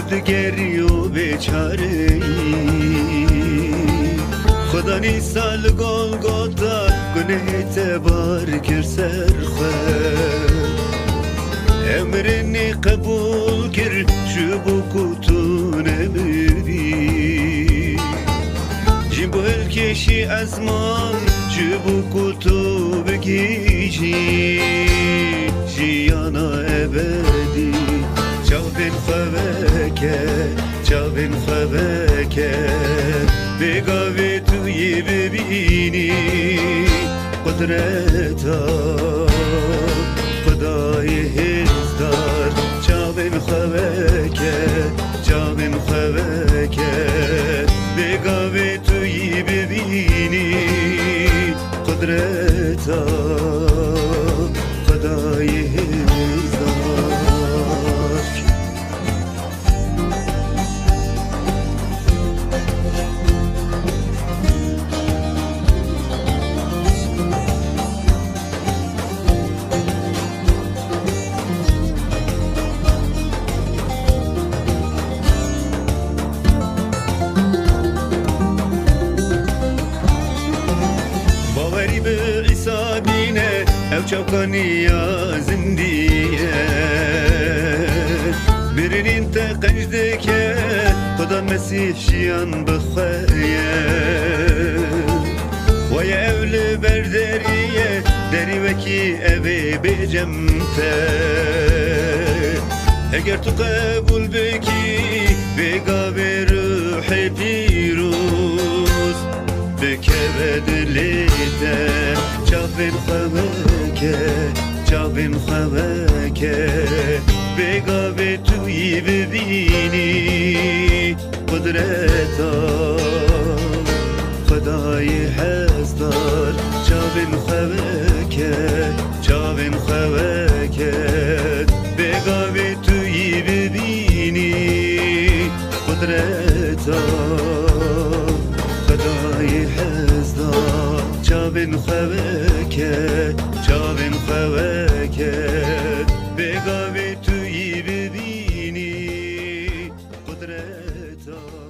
دگری و بیچاره‌ای خدا نیسال گل گوتا گناه تبار کر سرخواه امرنی قبول کر شبو کتون ببی جنبو الکشی ازمان شبو کتو بگیجی جیانا ابدی چاوین خوابکه بگاوی توی ببینی قدرتا خدای هزدار چاوین خوابکه بگاوی توی ببینی قدرتا خدای هزدار ev çavkaniya zindiye birinin te qejdeke Kuda Mesih jiyan bixweye Waya evli berderiye deri veki evi bicemte Eger tu qebul beki bega ruhi piruz bikeve dilite چاوین خوابکه بگاوی توی ببینی قدرتا خدای هزدار چاوین خوابکه بگاوی توی ببینی قدرتا خدای هزدار چاوین خوابکه بگاوی توی ببینی قدرتا